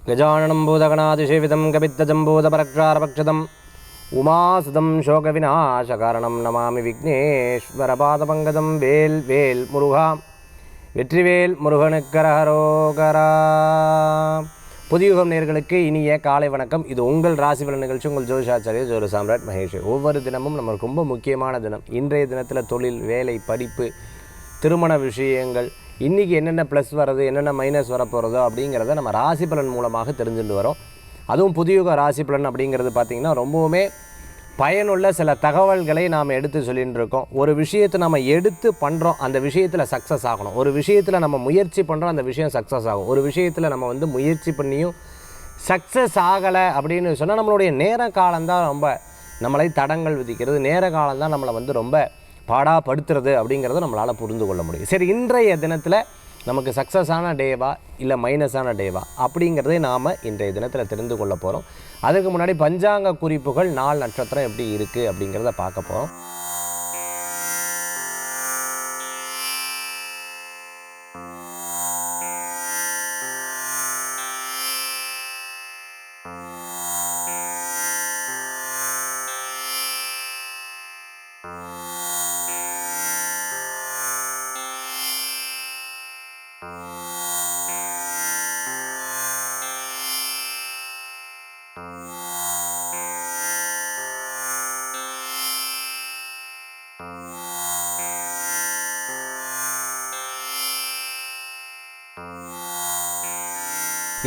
गजाननं भूतगणातिसेवितं कपित्तजम्बूतपरक्षारपक्षदम् उमासुतं शोकविनाशकारणं नमामि विघ्नेश्वरपादपङ्कजं வேல் வேல் முருகா வெற்றிவேல் முருகனுக்கரஹரோகரா. புதியுகம் நேயர்களுக்கு இனிய காலை வணக்கம். இது உங்கள் ராசி பலன் நிகழ்ச்சி. உங்கள் ஜோதிஷாச்சாரிய ஜோதிட சாம்ராட் மகேஷ். ஒவ்வொரு தினமும் நமக்கு ரொம்ப முக்கியமான தினம். இன்றைய தினத்தில் தொழில், வேலை, படிப்பு, திருமண விஷயங்கள், இன்றைக்கி என்னென்ன ப்ளஸ் வர்றது, என்னென்ன மைனஸ் வரப்போகிறதோ அப்படிங்கிறத நம்ம ராசி பலன் மூலமாக தெரிஞ்சுட்டு வரோம். அதுவும் புதியுக ராசி பலன் அப்படிங்கிறது பார்த்திங்கன்னா ரொம்பவுமே பயனுள்ள சில தகவல்களை நாம் எடுத்து சொல்லிகிட்டு இருக்கோம். ஒரு விஷயத்தை நம்ம எடுத்து பண்ணுறோம், அந்த விஷயத்தில் சக்ஸஸ் ஆகணும். ஒரு விஷயத்தில் நம்ம முயற்சி பண்ணுறோம், அந்த விஷயம் சக்ஸஸ் ஆகும். ஒரு விஷயத்தில் நம்ம முயற்சி பண்ணியும் சக்ஸஸ் ஆகலை அப்படின்னு சொன்னால் நம்மளுடைய நேர காலம்தான் ரொம்ப நம்மளை தடங்கள் விதிக்கிறது. நேர காலம்தான் நம்மளை ரொம்ப பாடாப்படுத்துறது அப்படிங்கிறத நம்மளால் புரிந்து கொள்ள முடியும். சரி, இன்றைய தினத்தில் நமக்கு சக்ஸஸான டேவா இல்லை மைனஸான டேவா அப்படிங்கிறதே நாம் இன்றைய தினத்தில் தெரிந்து கொள்ள போகிறோம். அதுக்கு முன்னாடி பஞ்சாங்க குறிப்புகள், நாள் நட்சத்திரம் எப்படி இருக்குது அப்படிங்கிறத பார்க்க போகிறோம்.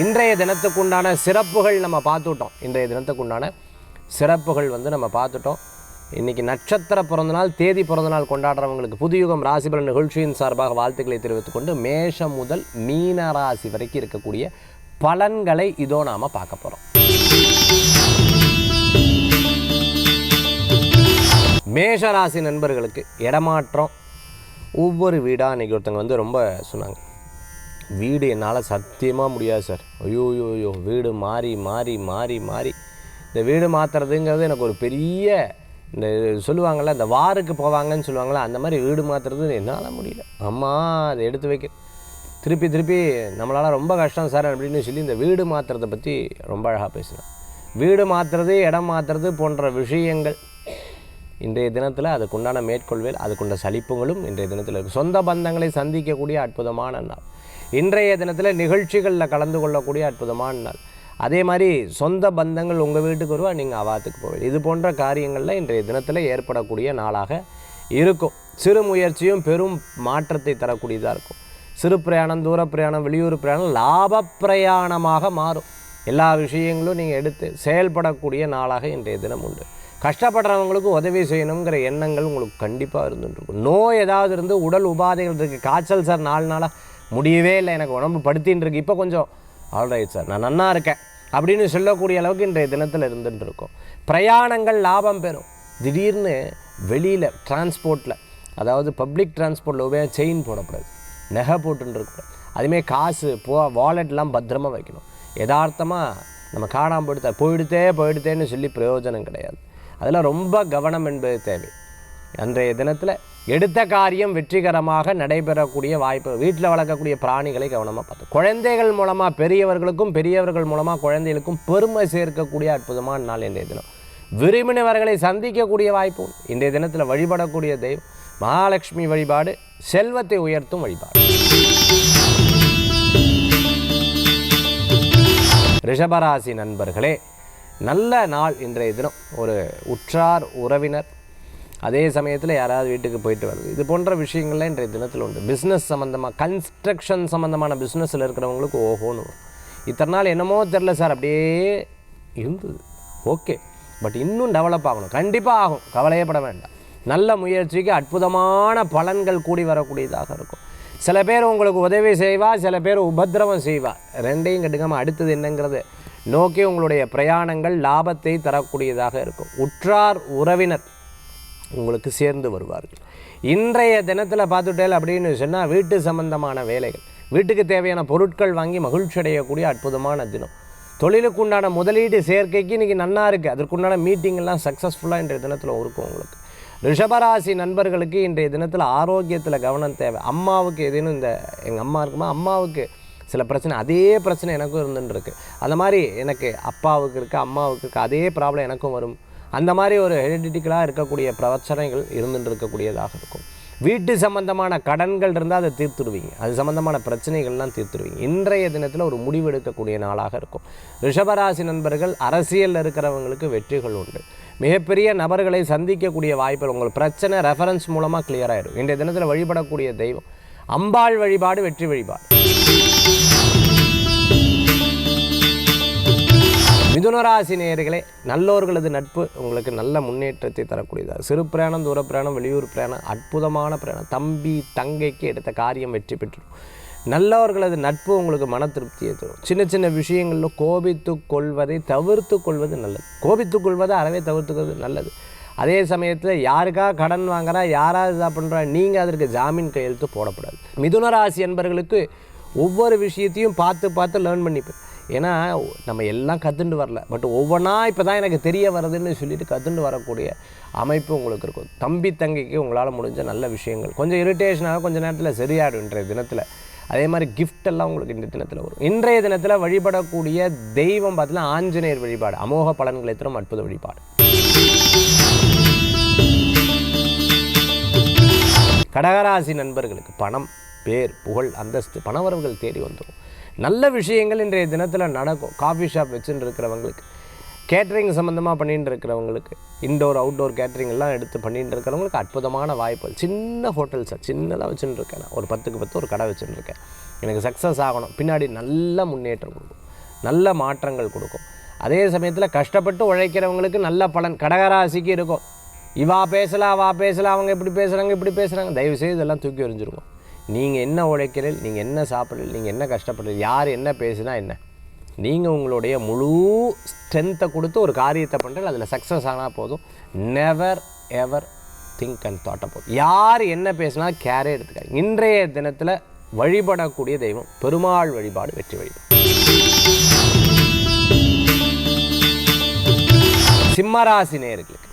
இன்றைய தினத்துக்குண்டான சிறப்புகள் நம்ம பார்த்துட்டோம். இன்றைய தினத்துக்குண்டான சிறப்புகள் நம்ம பார்த்துட்டோம். இன்றைக்கி நட்சத்திர பிறந்தநாள், தேதி பிறந்தநாள் கொண்டாடுறவங்களுக்கு புதியுகம் ராசிபலன் நிகழ்ச்சியின் சார்பாக வாழ்த்துக்களை தெரிவித்துக்கொண்டு மேஷம் முதல் மீன ராசி வரைக்கும் இருக்கக்கூடிய பலன்களை இதோ நாம் பார்க்க போகிறோம். மேஷ ராசி நண்பர்களுக்கு இடமாற்றம், ஒவ்வொரு வீடாக இன்றைக்கி ஒருத்தங்க ரொம்ப சொன்னாங்க, வீடு என்னால் சத்தியமாக முடியாது சார், ஐயோ வீடு மாறி மாறி மாறி மாறி இந்த வீடு மாற்றுறதுங்கிறது எனக்கு ஒரு பெரிய, இந்த சொல்லுவாங்கள்ல இந்த வாருக்கு போவாங்கன்னு சொல்லுவாங்களே, அந்த மாதிரி வீடு மாற்றுறது என்னால் முடியல, அம்மா அதை எடுத்து வைக்க திருப்பி திருப்பி நம்மளால் ரொம்ப கஷ்டம் சார் அப்படின்னு சொல்லி இந்த வீடு மாற்றுறதை பற்றி ரொம்ப அழகாக பேசுகிறேன். வீடு மாற்றுறது, இடம் மாற்றுறது போன்ற விஷயங்கள் இன்றைய தினத்தில் அதுக்குண்டான மேற்கொள்வேல், அதுக்குண்ட சலிப்புகளும் இன்றைய தினத்தில் இருக்குது. சொந்த பந்தங்களை சந்திக்கக்கூடிய அற்புதமான நாள். இன்றைய தினத்தில் நிகழ்ச்சிகளில் கலந்து கொள்ளக்கூடிய அற்புதமான நாள். அதே மாதிரி சொந்த பந்தங்கள் உங்கள் வீட்டுக்கு வருவா, நீங்கள் அவாத்துக்கு போவீங்க. இது போன்ற காரியங்களில் இன்றைய தினத்தில் ஏற்படக்கூடிய நாளாக இருக்கும். சிறு முயற்சியும் பெரும் மாற்றத்தை தரக்கூடியதாக இருக்கும். சிறு பிரயாணம், தூர பிரயாணம், வெளியூர் பிரயாணம் லாப பிரயாணமாக மாறும். எல்லா விஷயங்களும் நீங்கள் எடுத்து செயல்படக்கூடிய நாளாக இன்றைய தினம் உண்டு. கஷ்டப்படுறவங்களுக்கு உதவி செய்யணுங்கிற எண்ணங்கள் உங்களுக்கு கண்டிப்பாக இருந்துருக்கும். நோய் ஏதாவது இருந்து உடல் உபாதைகள் இருக்குது, காய்ச்சல் சார் 4 நாளாக முடியவே இல்லை, எனக்கு உடம்பு படுத்தின்னு இருக்கு, இப்போ கொஞ்சம் ஆல்ரைட் சார் நான் நன்னா இருக்கேன் அப்படின்னு சொல்லக்கூடிய அளவுக்கு இன்றைய தினத்தில் இருந்துட்டு இருக்கோம். பிரயாணங்கள் லாபம் பெறும். திடீர்னு வெளியில் டிரான்ஸ்போர்ட்டில், அதாவது பப்ளிக் டிரான்ஸ்போர்ட்டில் செயின் போடக்கூடாது, நகை போட்டுன்னு இருக்கக்கூடாது. அதுமாரி காசு வாலெட்லாம் பத்திரமா வைக்கணும். யதார்த்தமாக நம்ம காணாமல் போயிடுத்தேன்னு சொல்லி பிரயோஜனம் கிடையாது. அதில் ரொம்ப கவனம் என்பது தேவை. அன்றைய தினத்தில் எடுத்த காரியம் வெற்றிகரமாக நடைபெறக்கூடிய வாய்ப்பு. வீட்டில் வளர்க்கக்கூடிய பிராணிகளை கவனமாக பார்த்து, குழந்தைகள் மூலமாக பெரியவர்களுக்கும், பெரியவர்கள் மூலமாக குழந்தைகளுக்கும் பெருமை சேர்க்கக்கூடிய அற்புதமான நாள் இன்றைய தினம். விரும்பினவர்களை சந்திக்கக்கூடிய வாய்ப்பு இன்றைய தினத்தில். வழிபடக்கூடிய தெய்வம் மகாலட்சுமி வழிபாடு, செல்வத்தை உயர்த்தும் வழிபாடு. ரிஷபராசி நண்பர்களே, நல்ல நாள் இன்றைய தினம். ஒரு உற்றார் உறவினர், அதே சமயத்தில் யாராவது வீட்டுக்கு போயிட்டு வருது, இது போன்ற விஷயங்கள்லாம் இன்றைய தினத்தில் உண்டு. பிஸ்னஸ் சம்மந்தமாக, கன்ஸ்ட்ரக்ஷன் சம்மந்தமான பிஸ்னஸில் இருக்கிறவங்களுக்கு ஓஹோன்னு வரும். இத்தனை நாள் என்னமோ தெரில சார் அப்படியே இருந்தது, ஓகே, பட் இன்னும் டெவலப் ஆகணும், கண்டிப்பாக ஆகும், கவலையப்பட வேண்டாம். நல்ல முயற்சிக்கு அற்புதமான பலன்கள் கூடி வரக்கூடியதாக இருக்கும். சில பேர் உங்களுக்கு உதவி செய்வா, சில பேர் உபத்திரவம் செய்வா. ரெண்டையும் கட்டுக்காமல் அடுத்தது என்னங்கிறது நோக்கி உங்களுடைய பிரயாணங்கள் லாபத்தை தரக்கூடியதாக இருக்கும். உற்றார் உறவினர் உங்களுக்கு சேர்ந்து வருவார்கள். இன்றைய தினத்தில் பார்த்துட்டேல் அப்படின்னு சொன்னால் வீட்டு சம்பந்தமான வேலைகள், வீட்டுக்கு தேவையான பொருட்கள் வாங்கி மகிழ்ச்சி அடையக்கூடிய அற்புதமான தினம். தொழிலுக்கு உண்டான முதலீடு சேர்க்கைக்கு இன்றைக்கி நன்னா இருக்குது. அதற்குண்டான மீட்டிங்கெல்லாம் சக்ஸஸ்ஃபுல்லாக இன்றைய தினத்தில் இருக்கும் உங்களுக்கு. ரிஷபராசி நண்பர்களுக்கு இன்றைய தினத்தில் ஆரோக்கியத்தில் கவனம் தேவை. அம்மாவுக்கு ஏதேனும் இந்த எங்கள் அம்மா இருக்குமா, அம்மாவுக்கு சில பிரச்சனை, அதே பிரச்சனை எனக்கும் இருந்துருக்கு. அந்த மாதிரி எனக்கு அப்பாவுக்கு இருக்குது, அம்மாவுக்கு இருக்குது, அதே ப்ராப்ளம் எனக்கும் வரும். அந்த மாதிரி ஒரு ஹெரிடிட்டிக்கலாக இருக்கக்கூடிய பிரச்சனைகள் இருந்துட்டு இருக்கக்கூடியதாக இருக்கும். வீட்டு சம்பந்தமான கடன்கள் இருந்தால் அதை தீர்த்துடுவீங்க. அது சம்பந்தமான பிரச்சனைகள்லாம் தீர்த்துடுவீங்க. இன்றைய தினத்தில் ஒரு முடிவெடுக்கக்கூடிய நாளாக இருக்கும். ரிஷபராசி நண்பர்கள், அரசியலில் இருக்கிறவங்களுக்கு வெற்றிகள் உண்டு. மிகப்பெரிய நபர்களை சந்திக்கக்கூடிய வாய்ப்புகள், உங்கள் பிரச்சனை ரெஃபரன்ஸ் மூலமாக கிளியர் ஆகிடும். இன்றைய தினத்தில் வழிபடக்கூடிய தெய்வம் அம்பாள் வழிபாடு, வெற்றி வழிபாடு. மிதுனராசி நேயர்களே, நல்லோர்களது நட்பு உங்களுக்கு நல்ல முன்னேற்றத்தை தரக்கூடியதாக. சிறு பிரயாணம், தூர பிரயாணம், வெளியூர் பிரயாணம், அற்புதமான பிரயாணம், தம்பி தங்கைக்கு எடுத்த காரியம் வெற்றி பெற்றுடும். நல்லவர்களது நட்பு உங்களுக்கு மன திருப்தியை தரும். சின்ன சின்ன விஷயங்களில் கோபித்து கொள்வதை தவிர்த்து கொள்வது நல்லது. கோபித்து கொள்வதை அறவே தவிர்த்துக்கிறது நல்லது. அதே சமயத்தில் யாருக்காக கடன் வாங்குறா, யாராவது இதாக பண்ணுறா, நீங்கள் அதற்கு ஜாமீன் கையெழுத்து போடக்கூடாது. மிதுனராசி என்பவர்களுக்கு ஒவ்வொரு விஷயத்தையும் பார்த்து பார்த்து லேர்ன் பண்ணிப்பேன். ஏன்னா நம்ம எல்லாம் கற்றுண்டு வரல, பட் ஒவ்வொன்றா இப்போ தான் எனக்கு தெரிய வருதுன்னு சொல்லிட்டு கற்றுண்டு வரக்கூடிய அமைப்பு உங்களுக்கு இருக்கும். தம்பி தங்கைக்கு உங்களால் முடிஞ்ச நல்ல விஷயங்கள், கொஞ்சம் இரிட்டேஷனாக கொஞ்சம் நேரத்தில் சரியாயிடும் இன்றைய தினத்தில். அதே மாதிரி கிஃப்ட் எல்லாம் உங்களுக்கு இன்றைய தினத்தில் வரும். இன்றைய தினத்தில் வழிபடக்கூடிய தெய்வம் பார்த்தீங்கன்னா ஆஞ்சநேயர் வழிபாடு, அமோக பலன்களை தரும் அற்புத வழிபாடு. கடகராசி நண்பர்களுக்கு பணம், பேர், புகழ், அந்தஸ்து, பணவரவுகள் தேடி வந்துடும். நல்ல விஷயங்கள் இன்றைய தினத்தில் நடக்கும். காஃபி ஷாப் வச்சுட்டு இருக்கிறவங்களுக்கு, கேட்ரிங் சம்மந்தமாக பண்ணிட்டு இருக்கிறவங்களுக்கு, இன்டோர் அவுட்டோர் கேட்ரிங் எல்லாம் எடுத்து பண்ணிட்டு இருக்கிறவங்களுக்கு அற்புதமான வாய்ப்புகள். சின்ன ஹோட்டல்ஸை சின்னதாக வச்சுட்டு இருக்கேன், நான் ஒரு 10க்கு 10 ஒரு கடை வச்சுட்டு இருக்கேன். எனக்கு சக்ஸஸ் ஆகணும், பின்னாடி நல்ல முன்னேற்றம் கொடுக்கும், நல்ல மாற்றங்கள் கொடுக்கும். அதே சமயத்தில் கஷ்டப்பட்டு உழைக்கிறவங்களுக்கு நல்ல பலன் கடகராசிக்கு இருக்கும். இவா பேசலாம், அவா பேசலாம், அவங்க இப்படி பேசுகிறாங்க, இப்படி பேசுகிறாங்க, தயவுசெய்து இதெல்லாம் தூக்கி எறிஞ்சிருக்கும். நீங்கள் என்ன உழைக்கிறீர்கள், நீங்கள் என்ன சாப்பிட்றீங்க, நீங்கள் என்ன கஷ்டப்படுறீங்க, யார் என்ன பேசுனா என்ன, நீங்கள் உங்களுடைய முழு ஸ்ட்ரென்த்தை கொடுத்து ஒரு காரியத்தை பண்ணுறது, அதில் சக்ஸஸ் ஆனால் போதும். நெவர் எவர் திங்க் அண்ட் தாட்டை போதும். யார் என்ன பேசினா கேரே எடுத்துக்காங்க. இன்றைய தினத்தில் வழிபடக்கூடிய தெய்வம் பெருமாள் வழிபாடு, வெற்றி வழிபாடு. சிம்மராசி நேயர்களுக்கு,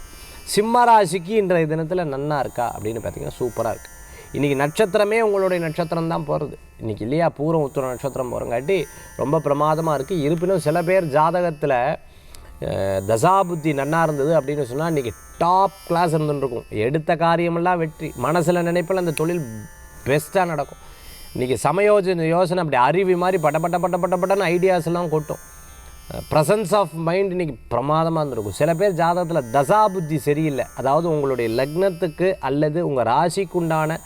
சிம்மராசிக்கு இன்றைய தினத்தில் நன்னா இருக்கா அப்படின்னு பார்த்தீங்கன்னா சூப்பராக இருக்குது. இன்றைக்கி நட்சத்திரமே உங்களுடைய நட்சத்திரம் தான் போகிறது இன்றைக்கி இல்லையா, பூரம் உத்திர நட்சத்திரம் போகிறங்காட்டி ரொம்ப பிரமாதமாக இருக்குது. இருப்பினும் சில பேர் ஜாதகத்தில் தசாபுத்தி நன்னா இருந்தது அப்படின்னு சொன்னால் இன்றைக்கி டாப் கிளாஸ் இருந்துருக்கும். எடுத்த காரியமெல்லாம் வெற்றி, மனசில் நினைப்பில் அந்த தொழில் பெஸ்ட்டாக நடக்கும். இன்றைக்கி யோசனை அப்படி அருவி மாதிரி பட்டன்னு ஐடியாஸ் எல்லாம் கொட்டும். ப்ரெசன்ஸ் ஆஃப் மைண்ட் இன்றைக்கி பிரமாதமாக இருந்திருக்கும். சில பேர் ஜாதகத்தில் தசாபுத்தி சரியில்லை, அதாவது உங்களுடைய லக்னத்துக்கு அல்லது உங்கள் ராசிக்குண்டான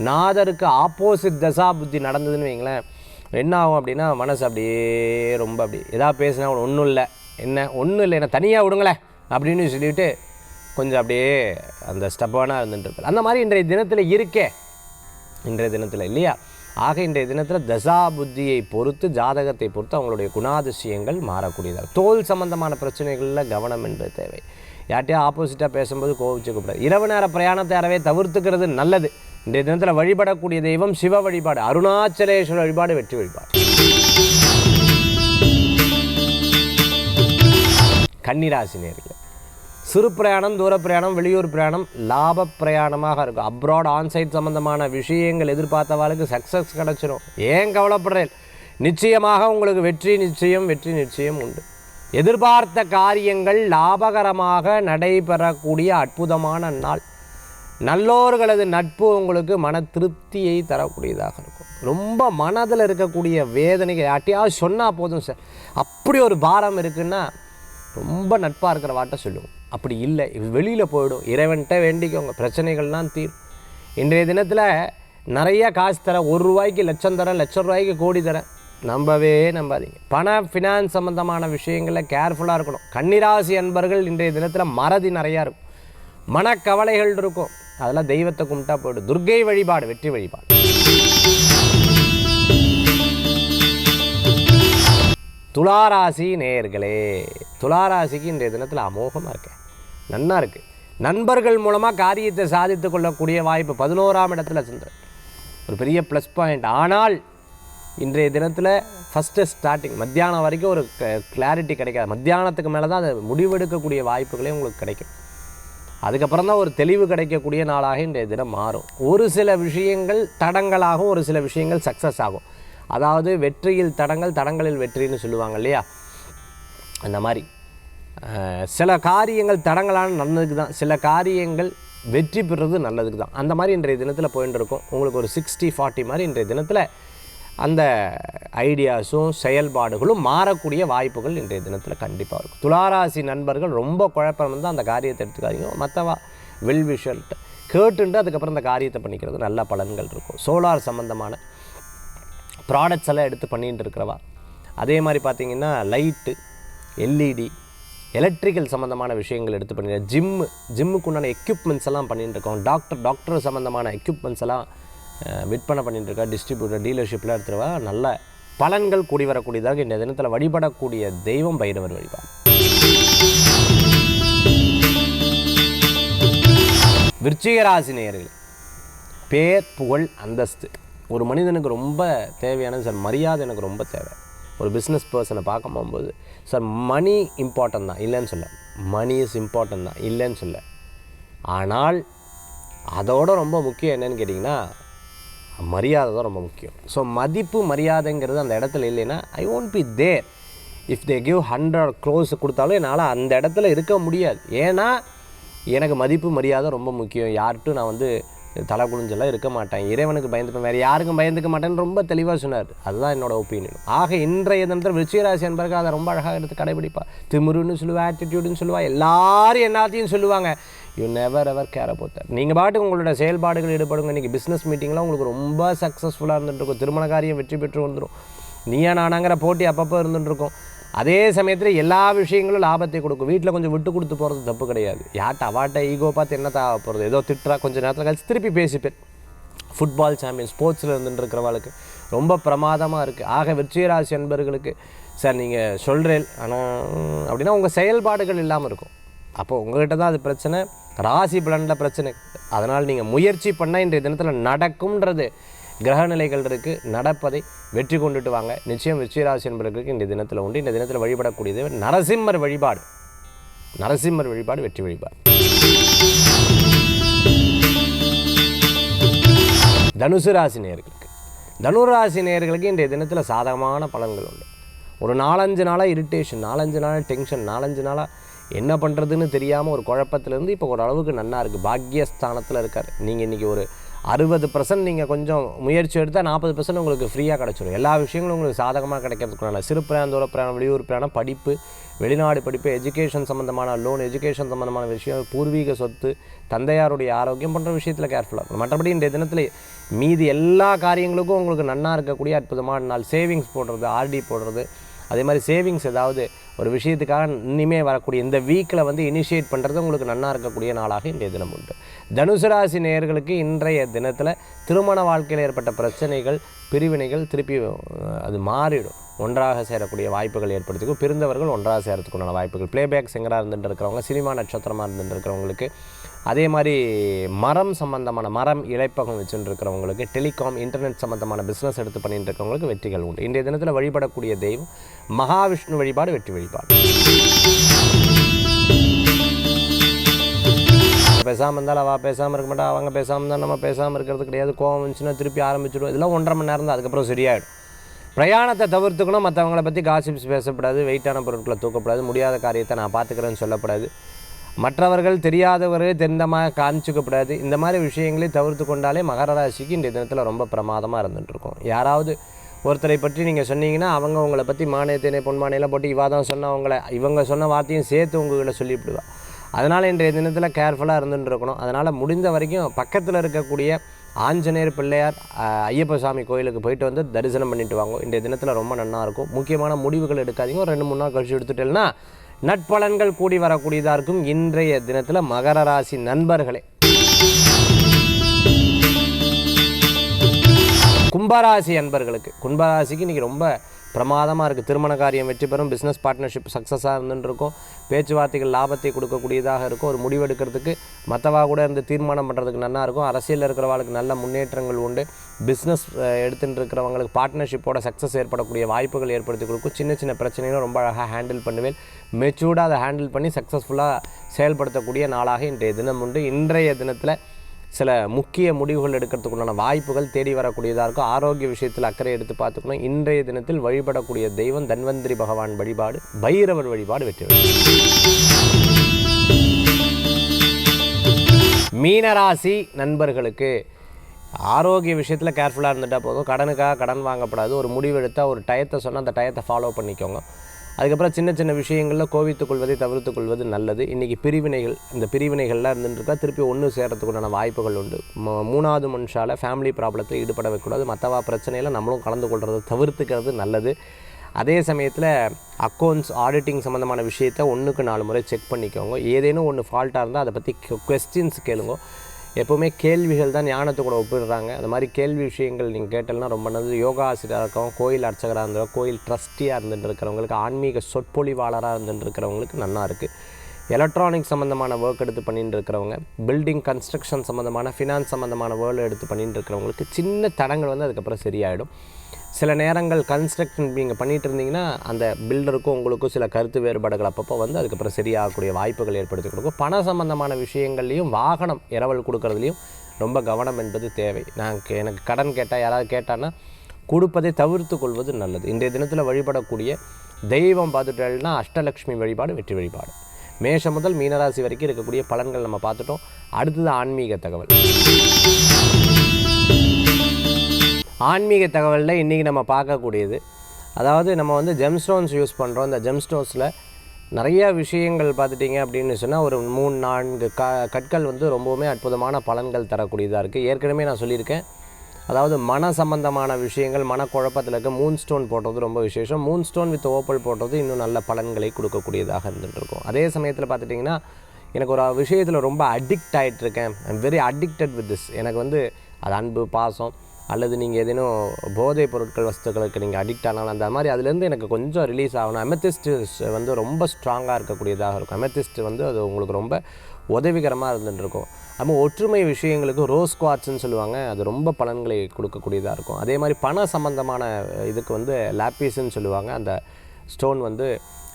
நாதருக்கு ஆப்போசிட் தசாபுத்தி நடந்ததுன்னு வைங்களேன், என்ன ஆகும் அப்படின்னா மனசு அப்படியே ரொம்ப அப்படி எதாவது பேசினா ஒன்றும் இல்லை, ஒன்றும் இல்லை, என்ன தனியாக விடுங்களேன் அப்படின்னு சொல்லிவிட்டு கொஞ்சம் அப்படியே அந்த ஸ்டப்பானாக இருந்துட்டு அந்த மாதிரி இன்றைய தினத்தில் இருக்கே, இன்றைய தினத்தில் இல்லையா. ஆக இன்றைய தினத்தில் தசா புத்தியை பொறுத்து, ஜாதகத்தை பொறுத்து அவங்களுடைய குணாதிசயங்கள் மாறக்கூடியதாக. தோல் சம்பந்தமான பிரச்சனைகளில் கவனம் என்பது தேவை. யார்ட்டையும் ஆப்போசிட்டாக பேசும்போது கோவிச்சுக்கூடாது. இரவு நேர பிரயாணத்தை அறவே தவிர்த்துக்கிறது நல்லது. இன்றைய தினத்தில் வழிபடக்கூடிய தெய்வம் சிவ வழிபாடு, அருணாச்சலேஸ்வரர் வழிபாடு, வெற்றி வழிபாடு. கன்னிராசி நேயர்களே, சிறு பிரயாணம், தூர பிரயாணம், வெளியூர் பிரயாணம் லாப பிரயாணமாக இருக்கும். அப்ராட் ஆன்சைட் சம்பந்தமான விஷயங்கள் எதிர்பார்த்தவாளுக்கு சக்ஸஸ் கிடச்சிடும். ஏன் கவலைப்படுறேன், நிச்சயமாக உங்களுக்கு வெற்றி நிச்சயம் உண்டு. எதிர்பார்த்த காரியங்கள் லாபகரமாக நடைபெறக்கூடிய அற்புதமான நாள். நல்லோர்களது நட்பு உங்களுக்கு மன திருப்தியை தரக்கூடியதாக இருக்கும். ரொம்ப மனதில் இருக்கக்கூடிய வேதனைகள் யார்ட்டையாவது சொன்னால் போதும் சார், அப்படி ஒரு பாரம் இருக்குன்னா ரொம்ப நட்பாக இருக்கிற வார்த்தை சொல்லுவோம். அப்படி இல்லை, வெளியில் போயிடும். இறைவன்கிட்ட வேண்டிக்கோங்க, பிரச்சனைகள்லாம் தீரும். இன்றைய தினத்தில் நிறைய காசு தரேன், ₹1 லட்சம் தரேன், ₹1,00,000 கோடி தரேன், நம்பாதீங்க. ஃபினான்ஸ் சம்மந்தமான விஷயங்களில் கேர்ஃபுல்லாக இருக்கணும். கன்னிராசி அன்பர்கள் இன்றைய தினத்தில் மறதி நிறையா இருக்கும், மனக்கவலைகள் இருக்கும். அதெல்லாம் தெய்வத்தை கும்பிட்டா போய்டும். துர்க்கை வழிபாடு, வெற்றி வழிபாடு. துளாராசி நேயர்களே, துளாராசிக்கு இன்றைய தினத்தில் அமோகமாக இருக்கு, நன்னா இருக்குது. நண்பர்கள் மூலமாக காரியத்தை சாதித்து கொள்ளக்கூடிய வாய்ப்பு. 11ஆம் இடத்துல சந்திரன், ஒரு பெரிய ப்ளஸ் பாயிண்ட். ஆனால் இன்றைய தினத்தில் ஃபஸ்ட்டு ஸ்டார்டிங் மத்தியானம் வரைக்கும் ஒரு கிளாரிட்டி கிடைக்காது. மத்தியானத்துக்கு மேலே தான் அதை முடிவெடுக்கக்கூடிய வாய்ப்புகளே உங்களுக்கு கிடைக்கும். அதுக்கப்புறம் தான் ஒரு தெளிவு கிடைக்கக்கூடிய நாளாக இன்றைய தினம் மாறும். ஒரு சில விஷயங்கள் தடங்களாகும், ஒரு சில விஷயங்கள் சக்ஸஸ் ஆகும். அதாவது வெற்றியில் தடங்கள், தடங்களில் வெற்றின்னு சொல்லுவாங்க இல்லையா, அந்த மாதிரி சில காரியங்கள் தடங்களான நல்லதுக்கு தான், சில காரியங்கள் வெற்றி பெறுறது நல்லதுக்கு தான். அந்த மாதிரி இன்றைய தினத்தில் போயிட்டு இருக்கும். உங்களுக்கு ஒரு 60-40 மாதிரி இன்றைய தினத்தில் அந்த ஐடியாஸும் செயல்பாடுகளும் மாறக்கூடிய வாய்ப்புகள் இன்றைய தினத்தில் கண்டிப்பாக இருக்கும். துளாராசி நண்பர்கள் ரொம்ப குழப்பம் வந்து அந்த காரியத்தை எடுத்துக்காதீங்க. மற்றவா வெல்விஷல்ட்டு கேட்டுண்டு அதுக்கப்புறம் அந்த காரியத்தை பண்ணிக்கிறது நல்ல பலன்கள் இருக்கும். சோலார் சம்மந்தமான ப்ராடக்ட்ஸ் எல்லாம் எடுத்து பண்ணிகிட்டு இருக்கிறவா, அதே மாதிரி பார்த்திங்கன்னா லைட்டு, எல்இடி, எலக்ட்ரிக்கல் சம்மந்தமான விஷயங்கள் எடுத்து பண்ணிடுறேன். ஜிம்முக்கு உண்டான எக்யூப்மெண்ட்ஸ் எல்லாம் பண்ணிகிட்டு இருக்கோம். டாக்டர் சம்மந்தமான எக்யூப்மெண்ட்ஸ் எல்லாம் விற்பனை பண்ணிகிட்டு இருக்கா, டிஸ்ட்ரிபியூட்டர், டீலர்ஷிப்லாம் எடுத்துருவா. நல்ல பலன்கள் கூடி வரக்கூடியதாக இந்த தினத்தில் வழிபடக்கூடிய தெய்வம் பைரவர் வழிபாடு. விருச்சிக ராசி நேயர்களே, பேர், புகழ், அந்தஸ்து ஒரு மனிதனுக்கு ரொம்ப தேவையானது சார். மரியாதை எனக்கு ரொம்ப தேவை. ஒரு பிஸ்னஸ் பர்சனை பார்க்க போகும்போது சார் மணி இம்பார்ட்டன்ட் தான், இல்லைன்னு சொல்ல. மணி இஸ் இம்பார்ட்டன்ட் தான், இல்லைன்னு சொல்ல. ஆனால் அதோட ரொம்ப முக்கியம் என்னன்னு கேட்டிங்கன்னா மரியாதை தான் ரொம்ப முக்கியம். ஸோ மதிப்பு மரியாதைங்கிறது அந்த இடத்துல இல்லைன்னா I won't be there. If they give 100 crores கொடுத்தாலும் என்னால் அந்த இடத்துல இருக்க முடியாது. ஏன்னா எனக்கு மதிப்பு மரியாதை ரொம்ப முக்கியம். யார்கிட்டும் நான் வந்து தலை குளிஞ்செல்லாம் இருக்க மாட்டேன். இறைவனுக்கு பயந்துப்பேன், வேறு யாருக்கும் பயந்துக்க மாட்டேன்னு ரொம்ப தெளிவாக சொன்னார். அதுதான் என்னோடய ஒப்பீனியன். ஆக இன்றைய தினத்தில் விருச்சிகராசி என்பதற்கு அதை ரொம்ப அழகாக எடுத்து கடைபிடிப்பா. திமிருன்னு சொல்லுவா, ஆட்டிடியூடுன்னு சொல்லுவா, எல்லாரும் எல்லாத்தையும் சொல்லுவாங்க. You never ever care about that. நீங்கள் பாட்டுக்கு உங்களோட செயல்பாடுகள் ஈடுபடுங்க. இன்றைக்கி பிஸ்னஸ் மீட்டிங்லாம் உங்களுக்கு ரொம்ப சக்ஸஸ்ஃபுல்லாக இருந்துகிட்ருக்கும். திருமண காரியம் வெற்றி பெற்று வந்துடும். நீயா நானாங்கிற போட்டி அப்பப்போ இருந்துகிட்ருக்கும். அதே சமயத்தில் எல்லா விஷயங்களும் லாபத்தை கொடுக்கும். வீட்டில் கொஞ்சம் விட்டு கொடுத்து போகிறது தப்பு கிடையாது. யார்ட்ட அவாட்ட ஈகோ பார்த்து என்ன தேவை போகிறது, ஏதோ திட்டுறா, கொஞ்சம் நேரத்தில் கழிச்சு திருப்பி பேசிப்பேன். ஃபுட்பால் சாம்பியன், ஸ்போர்ட்ஸில் இருந்துருக்கிறவளுக்கு ரொம்ப பிரமாதமாக இருக்குது. ஆக விருச்சிகராசி என்பர்களுக்கு சார் நீங்கள் சொல்கிறேன் ஆனால் அப்படின்னா உங்கள் செயல்பாடுகள் இல்லாமல் இருக்கும். அப்போது உங்கள்கிட்ட தான் அது பிரச்சனை, ராசி பலனில் பிரச்சனை. அதனால் நீங்கள் முயற்சி பண்ணால் இன்றைய தினத்தில் நடக்கும்ன்றது கிரகநிலைகள் இருக்குது. நடப்பதை வெற்றி கொண்டுட்டு வாங்க. நிச்சயம் விருச்சிகராசி என்பவர்களுக்கு இந்த தினத்தில் உண்டு. இந்த தினத்தில் வழிபடக்கூடியது நரசிம்மர் வழிபாடு. நரசிம்மர் வழிபாடு வெற்றி வழிபாடு. தனுசு ராசி நேயர்களுக்கு, தனுராசி நேயர்களுக்கு இன்றைய தினத்தில் சாதகமான பலன்கள் உண்டு. ஒரு 4-5 நாளாக இரிட்டேஷன், 4-5 நாளாக டென்ஷன், 4-5 நாளாக என்ன பண்ணுறதுன்னு தெரியாமல் ஒரு குழப்பத்திலேருந்து இப்போ ஓரளவுக்கு நல்லா இருக்குது. பாக்கியஸ்தானத்தில் இருக்கார். நீங்கள் இன்றைக்கி ஒரு 60% நீங்கள் கொஞ்சம் முயற்சி எடுத்தால் 40% உங்களுக்கு ஃப்ரீயாக கிடச்சிடும். எல்லா விஷயங்களும் உங்களுக்கு சாதகமாக கிடைக்கிறதுக்குனால சிறு பிரயாணம், தூர பிரயாணம், வெளியூர் பிரயாணம், படிப்பு, வெளிநாடு படிப்பு, எஜுகேஷன் சம்மந்தமான லோன், எஜுகேஷன் சம்மந்தமான விஷயம், பூர்வீக சொத்து, தந்தையாருடைய ஆரோக்கியம் போன்ற விஷயத்தில் கேர்ஃபுல்லாக இருக்கும். மற்றபடி இன்றைய தினத்தில் மீதி எல்லா காரியங்களுக்கும் உங்களுக்கு நன்னா இருக்கக்கூடிய அற்புதமான நாள். சேவிங்ஸ் போடுறது, ஆர்டி போடுறது, அதே மாதிரி சேவிங்ஸ் ஏதாவது ஒரு விஷயத்துக்காக இனிமேல் வரக்கூடிய இந்த வீக்கில் வந்து இனிஷியேட் பண்ணுறது உங்களுக்கு நன்னா இருக்கக்கூடிய நாளாக இன்றைய தினம் உண்டு. தனுசு ராசி நேயர்களுக்கு இன்றைய தினத்தில் திருமண வாழ்க்கையில் ஏற்பட்ட பிரச்சனைகள், பிரிவினைகள் திருப்பி அது மாறிடும். ஒன்றாக சேரக்கூடிய வாய்ப்புகள் ஏற்படுத்திக்கும். பிரிந்தவர்கள் ஒன்றாக சேரத்துக்குண்டான வாய்ப்புகள். பிளேபேக் சிங்கராக இருந்துட்டு இருக்கிறவங்க, சினிமா நட்சத்திரமாக இருந்துட்டு இருக்கிறவங்களுக்கு, அதே மாதிரி மரம் சம்பந்தமான மரம் இழைப்பகம் வச்சுட்டு இருக்கிறவங்களுக்கு, டெலிகாம், இன்டர்நெட் சம்பந்தமான பிஸ்னஸ் எடுத்து பண்ணிட்டு இருக்கிறவங்களுக்கு வெற்றிகள் உண்டு. இன்றைய தினத்தில் வழிபடக்கூடிய தெய்வம் மகாவிஷ்ணு வழிபாடு வெற்றி வழிபாடு. பேசாமல் இருந்தாலும் அவள் பேசாமல் இருக்க மாட்டா, அவங்க பேசாமல் இருந்தால் நம்ம பேசாமல் இருக்கிறது கிடையாது. கோவம் வந்துச்சுன்னா திருப்பி ஆரம்பிச்சிடுவோம். இதெல்லாம் 1.5 மணி நேரம் தான், அதுக்கப்புறம் சரியாயிடும். பிரயாணத்தை தவிர்த்துக்கணும். மற்றவங்களை பற்றி காசிப்ஸ் பேசப்படாது, வெயிட்டான பொருட்களை தூக்கப்படாது, முடியாத காரியத்தை நான் பார்த்துக்கிறேன்னு சொல்லப்படாது, மற்றவர்கள் தெரியாதவர்கள் தெரிந்தமாக காமிச்சிக்கப்படாது. இந்த மாதிரி விஷயங்களை தவிர்த்து கொண்டாலே மகர ராசிக்கு இன்றைய தினத்தில் ரொம்ப பிரமாதமாக இருந்துகிட்ருக்கும். யாராவது ஒருத்தரை பற்றி நீங்கள் சொன்னீங்கன்னா அவங்க உங்களை பற்றி மானியத்தினை பொன்மானையெல்லாம் போட்டு இவா தான் சொன்னால் இவங்க சொன்ன வார்த்தையும் சேர்த்து உங்கள்கிட்ட சொல்லிவிடுவா. அதனால் இன்றைய தினத்தில் கேர்ஃபுல்லாக இருந்துட்டு இருக்கணும். அதனால் முடிந்த வரைக்கும் பக்கத்தில் இருக்கக்கூடிய ஆஞ்சநேயர், பிள்ளையார், ஐயப்ப சாமி கோயிலுக்கு போயிட்டு வந்து தரிசனம் பண்ணிட்டு வாங்க. இன்றைய தினத்தில் ரொம்ப நல்லாயிருக்கும். முக்கியமான முடிவுகள் எடுக்காதீங்க. ஒரு 2-3 நாள் கழிச்சு எடுத்துட்டேன்னா நட்பலன்கள் கூடி வரக்கூடியதாக இருக்கும். இன்றைய தினத்தில் மகர ராசி நண்பர்களே. கும்பராசி அன்பர்களுக்கு, கும்பராசிக்கு இன்றைக்கி ரொம்ப பிரமாதமாக இருக்குது. திருமண காரியம் வெற்றி பெறும். பிஸ்னஸ் பார்ட்னர்ஷிப் சக்ஸஸாக இருந்துருக்கும். பேச்சுவார்த்தைகள் லாபத்தை கொடுக்கக்கூடியதாக இருக்கும். ஒரு முடிவெடுக்கிறதுக்கு மற்றவா கூட இருந்து தீர்மானம் பண்ணுறதுக்கு நல்லா இருக்கும். அரசியலில் இருக்கிறவங்களுக்கு நல்ல முன்னேற்றங்கள் உண்டு. பிஸ்னஸ் எடுத்துகிட்டு இருக்கிறவங்களுக்கு பார்ட்னர்ஷிப்போட சக்ஸஸ் ஏற்படக்கூடிய வாய்ப்புகள் ஏற்படுத்தி கொடுக்கும். சின்ன சின்ன பிரச்சனைகளும் ரொம்ப அழகாக ஹேண்டில் பண்ணுவேன். மெச்சூர்டாக அதை ஹேண்டில் பண்ணி சக்ஸஸ்ஃபுல்லாக செயல்படுத்தக்கூடிய நாளாக இன்றைய தினம் உண்டு. இன்றைய தினத்தில் சில முக்கிய முடிவுகள் எடுக்கிறதுக்குண்டான வாய்ப்புகள் தேடி வரக்கூடியதாக இருக்கும். ஆரோக்கிய விஷயத்தில் அக்கறை எடுத்து பார்த்துக்கணும். இன்றைய தினத்தில் வழிபடக்கூடிய தெய்வம் தன்வந்திரி பகவான் வழிபாடு, பைரவர் வழிபாடு வெற்றி பெறும். மீனராசி நண்பர்களுக்கு ஆரோக்கிய விஷயத்தில் கேர்ஃபுல்லாக இருந்துட்டால் போதும். கடனுக்காக கடன் வாங்கப்படாது. ஒரு முடிவெடுத்தால் ஒரு டயத்தை சொன்னால் அந்த டயத்தை ஃபாலோ பண்ணிக்கோங்க. அதுக்கப்புறம் சின்ன சின்ன விஷயங்களில் கோவித்துக் கொள்வதை தவிர்த்து கொள்வது நல்லது. இன்றைக்கி பிரிவினைகள், இந்த பிரிவினைகள்லாம் இருந்துட்டுருக்கா திருப்பி ஒன்று சேர்கிறதுக்குண்டான வாய்ப்புகள் உண்டு. மூணாவது மனுஷால் ஃபேமிலி ப்ராப்ளத்தில் ஈடுபட வைக்கக்கூடாது. மற்றவா பிரச்சனையில் நம்மளும் கலந்து கொள்கிறத தவிர்த்துக்கிறது நல்லது. அதே சமயத்தில் அக்கௌண்ட்ஸ் ஆடிட்டிங் சம்மந்தமான விஷயத்தை 1க்கு 4 முறை செக் பண்ணிக்கோங்க. ஏதேனும் ஒன்று ஃபால்ட்டாக இருந்தால் அதை பற்றி கொஸ்டின்ஸ் கேளுங்க. எப்போவுமே கேள்விகள் தான் ஞானத்தை கூட ஒப்பிடுறாங்க. அந்த மாதிரி கேள்வி விஷயங்கள் நீங்கள் கேட்டல்னா ரொம்ப நல்லது. யோகா ஆசிரியராக இருக்கவங்க, கோயில் அர்ச்சகராக இருந்தவங்க, கோயில் ட்ரஸ்டியாக இருந்துட்டு இருக்கிறவங்களுக்கு, ஆன்மீக சொற்பொழிவாளராக இருந்துட்டு இருக்கிறவங்களுக்கு நல்லா இருக்குது. எலக்ட்ரானிக் சம்மந்தமான ஒர்க் எடுத்து பண்ணிட்டு இருக்கிறவங்க, பில்டிங் கன்ஸ்ட்ரக்ஷன் சம்மந்தமான ஃபினான்ஸ் சம்மந்தமான ஒர்க் எடுத்து பண்ணிட்டு இருக்கிறவங்களுக்கு சின்ன தடங்கள் வந்து அதுக்கப்புறம் சரியாயிடும். சில நேரங்கள் கன்ஸ்ட்ரக்ஷன் நீங்கள் பண்ணிகிட்டு இருந்தீங்கன்னா அந்த பில்டருக்கும் உங்களுக்கும் சில கருத்து வேறுபாடுகள் அப்பப்போ வந்து அதுக்கப்புறம் சரியாகக்கூடிய வாய்ப்புகள் ஏற்படுத்தி கொடுக்கும். பண சம்பந்தமான விஷயங்கள்லையும் வாகனம் இரவல் கொடுக்கறதுலையும் ரொம்ப கவனம் என்பது தேவை. எனக்கு கடன் கேட்டால் யாராவது கேட்டான்னா கொடுப்பதை தவிர்த்து கொள்வது நல்லது. இன்றைய தினத்தில் வழிபடக்கூடிய தெய்வம் பார்த்துட்டேன்னா அஷ்டலக்ஷ்மி வழிபாடு வெற்றி வழிபாடு. மேஷம் முதல் மீனராசி வரைக்கும் இருக்கக்கூடிய பலன்கள் நம்ம பார்த்துட்டோம். அடுத்தது ஆன்மீக தகவல். ஆன்மீக தகவலில் இன்றைக்கி நம்ம பார்க்கக்கூடியது, அதாவது நம்ம வந்து ஜெம்ஸ்டோன்ஸ் யூஸ் பண்ணுறோம். இந்த ஜெம்ஸ்டோன்ஸில் நிறையா விஷயங்கள் பார்த்துட்டிங்க அப்படின்னு சொன்னால் ஒரு 3-4 கற்கள் வந்து ரொம்பவுமே அற்புதமான பலன்கள் தரக்கூடியதாக இருக்குது. ஏற்கனவே நான் சொல்லியிருக்கேன், அதாவது மன சம்பந்தமான விஷயங்கள், மனக்குழப்பத்தில் இருக்க மூன் ஸ்டோன் போடுறது ரொம்ப விசேஷம். மூன் ஸ்டோன் வித் ஓப்பல் போடுறது இன்னும் நல்ல பலன்களை கொடுக்கக்கூடியதாக இருந்துகிட்ருக்கும். அதே சமயத்தில் பார்த்துட்டிங்கன்னா எனக்கு ஒரு விஷயத்தில் ரொம்ப அடிக்ட் ஆகிட்டுருக்கேன், I'm very addicted with this. எனக்கு வந்து அது அன்பு, பாசம் அல்லது நீங்கள் ஏதேனும் போதைப் பொருட்கள் வஸ்துக்களுக்கு நீங்கள் அடிக்ட் ஆனாலும் அந்த மாதிரி அதுலேருந்து எனக்கு கொஞ்சம் ரிலீஸ் ஆகணும். அமெத்திஸ்ட் வந்து ரொம்ப ஸ்ட்ராங்காக இருக்கக்கூடியதாக இருக்கும். அமெத்திஸ்ட் வந்து அது உங்களுக்கு ரொம்ப உதவிகரமாக இருந்துகிட்ருக்கும். அப்போ ஒற்றுமை விஷயங்களுக்கு ரோஸ் குவார்ட்ஸ்ன்னு சொல்லுவாங்க, அது ரொம்ப பலன்களை கொடுக்கக்கூடியதாக இருக்கும். அதே மாதிரி பண சம்பந்தமான இதுக்கு வந்து லாப்பிஸ்ன்னு சொல்லுவாங்க, அந்த ஸ்டோன் வந்து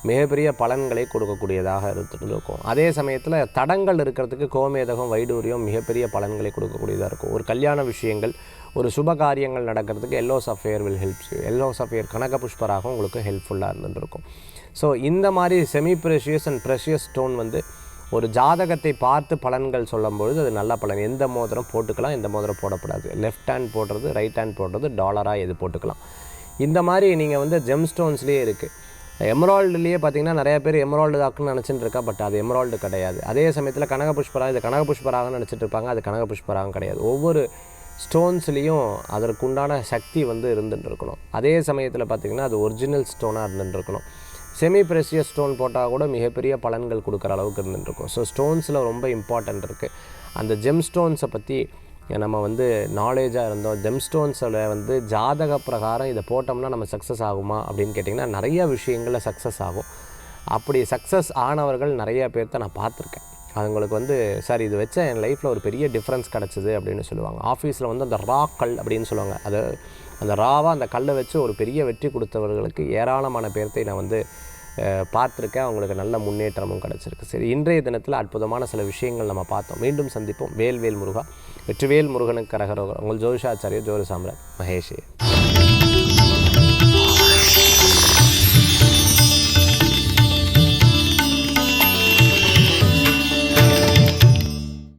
மிகப்பெரிய பலன்களை கொடுக்கக்கூடியதாக இருந்துருக்கும். அதே சமயத்தில் தடங்கள் இருக்கிறதுக்கு கோமேதகம், வைடூரியம் மிகப்பெரிய பலன்களை கொடுக்கக்கூடியதாக இருக்கும். ஒரு கல்யாண விஷயங்கள், ஒரு சுப காரியங்கள் நடக்கிறதுக்கு yellow sapphire will helps you. Yellow sapphire கனக புஷ்பராக உங்களுக்கு ஹெல்ப்ஃபுல்லாக இருந்துருக்கும். ஸோ இந்த மாதிரி semi precious and precious stone வந்து ஒரு ஜாதகத்தை பார்த்து பலன்கள் சொல்லும்பொழுது அது நல்ல பலன். எந்த மோதிரம் போட்டுக்கலாம், எந்த மோதிரம் போடக்கூடாது, லெஃப்ட் ஹேண்ட் போடுறது, ரைட் ஹேண்ட் போடுறது, டாலராக எது போட்டுக்கலாம், இந்த மாதிரி நீங்கள் வந்து ஜெம் ஸ்டோன்ஸ்லேயே இருக்குது. எமரால்டுலேயே பார்த்திங்கன்னா நிறைய பேர் எமரால்டு தாக்குன்னு நினச்சிட்டு இருக்கா, பட் அது எமரால்டு கிடையாது. அதே சமயத்தில் கனக புஷ்பராக, இது கனக புஷ்பராகன்னு நினச்சிட்டு இருப்பாங்க, அது கனக புஷ்பராகம் கிடையாது. ஒவ்வொரு ஸ்டோன்ஸ்லேயும் அதற்குண்டான சக்தி வந்து இருந்துட்டு இருக்கணும். அதே சமயத்தில் பார்த்திங்கன்னா அது ஒரிஜினல் ஸ்டோனாக இருந்துட்டு இருக்கணும். செமி ப்ரெஷியஸ் ஸ்டோன் போட்டால் கூட மிகப்பெரிய பலன்கள் கொடுக்குற அளவுக்கு இருந்துருக்கும். ஸோ ஸ்டோன்ஸில் ரொம்ப இம்பார்ட்டண்ட் இருக்குது. அந்த ஜெம் ஸ்டோன்ஸை பற்றி நம்ம வந்து நாலேஜாக இருந்தோம். ஜெம் ஸ்டோன்ஸில் வந்து ஜாதக பிரகாரம் இதை போட்டோம்னா நம்ம சக்ஸஸ் ஆகுமா அப்படின்னு கேட்டிங்கன்னா நிறைய விஷயங்களில் சக்ஸஸ் ஆகும். அப்படி சக்ஸஸ் ஆனவர்கள் நிறைய பேர்த்த நான் பார்த்துருக்கேன். அவங்களுக்கு வந்து சார் இது வச்ச என் லைஃப்பில் ஒரு பெரிய டிஃப்ரென்ஸ் கிடச்சிது அப்படின்னு சொல்லுவாங்க. ஆஃபீஸில் வந்து அந்த ரா கல் அப்படின்னு சொல்லுவாங்க, அதை அந்த ராவாக அந்த கல்லை வச்சு ஒரு பெரிய வெற்றி கொடுத்தவர்களுக்கு ஏராளமான பேர்த்தை நான் வந்து பார்த்துருக்கேன். அவங்களுக்கு நல்ல முன்னேற்றமும் கிடச்சிருக்கு. சரி, இன்றைய தினத்தில் அற்புதமான சில விஷயங்கள் நம்ம பார்த்தோம். மீண்டும் சந்திப்போம். வேல் வேல் முருகா, வெற்றிவேல் முருகனுக்கு கரகரோகர். உங்கள் ஜோதிஷாச்சாரியர் ஜோதி சாம்ராட் மகேஷ்.